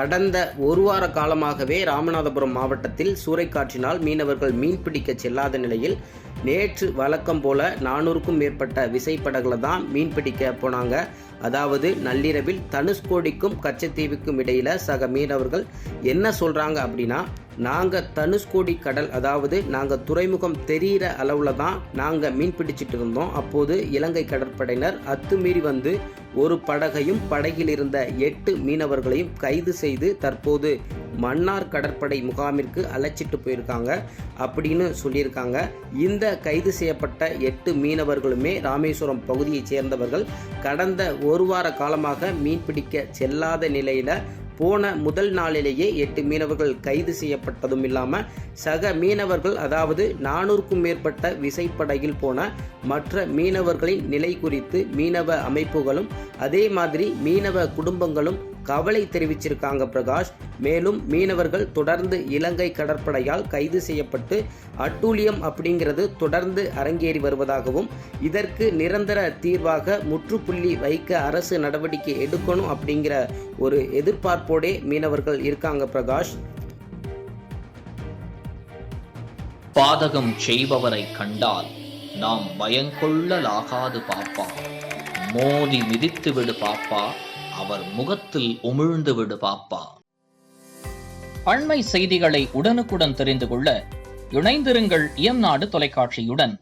கடந்த ஒரு வார காலமாகவே ராமநாதபுரம் மாவட்டத்தில் சூறைக்காற்றினால் மீனவர்கள் மீன்பிடிக்க செல்லாத நிலையில் நேற்று வழக்கம் போல 400க்கும் மேற்பட்ட விசைப்படகுல தான் மீன்பிடிக்க போனாங்க. அதாவது நள்ளிரவில் தனுஷ்கோடிக்கும் கச்சத்தீவுக்கும் இடையில சக மீனவர்கள் என்ன சொல்றாங்க அப்படின்னா, நாங்கள் தனுஷ்கோடி கடல், அதாவது நாங்கள் துறைமுகம் தெரிகிற அளவில் தான் நாங்கள் மீன் பிடிச்சிட்டு இருந்தோம். அப்போது இலங்கை கடற்படையினர் அத்துமீறி வந்து ஒரு படகையும் படகில் இருந்த 8 மீனவர்களையும் கைது செய்து தற்போது மன்னார் கடற்படை முகாமிற்கு அழைச்சிட்டு போயிருக்காங்க அப்படின்னு சொல்லியிருக்காங்க. இந்த கைது செய்யப்பட்ட 8 மீனவர்களுமே ராமேஸ்வரம் பகுதியைச் சேர்ந்தவர்கள். கடந்த ஒரு வார காலமாக மீன்பிடிக்க செல்லாத நிலையில் போன முதல் நாளிலேயே 8 மீனவர்கள் கைது செய்யப்பட்டதும் இல்லாமல் சக மீனவர்கள், அதாவது 400க்கும் மேற்பட்ட விசைப்படகில் போன மற்ற மீனவர்களின் நிலை குறித்து மீனவ அமைப்புகளும் அதே மாதிரி மீனவ குடும்பங்களும் கவலை தெரிவிச்சிருக்காங்க பிரகாஷ். மேலும் மீனவர்கள் தொடர்ந்து இலங்கை கடற்படையால் கைது செய்யப்பட்டு அட்டூழியம் அப்படிங்கிறது தொடர்ந்து அரங்கேறி வருவதாகவும், இதற்கு நிரந்தர தீர்வாக முற்றுப்புள்ளி வைக்க அரசு நடவடிக்கை எடுக்கணும் அப்படிங்கிற ஒரு எதிர்பார்ப்போடே மீனவர்கள் இருக்காங்க பிரகாஷ். பாதகம் செய்பவரை கண்டால் நாம் பயங்கொள்ளலாகாது பாப்பா, மோதி மிதித்து விடு பாப்பா, அவர் முகத்தில் உமிழ்ந்து விடு பாப்பா. அண்மை செய்திகளை உடனுக்குடன் தெரிந்து கொள்ள இணைந்திருங்கள் இயம்நாடு தொலைக்காட்சியுடன்.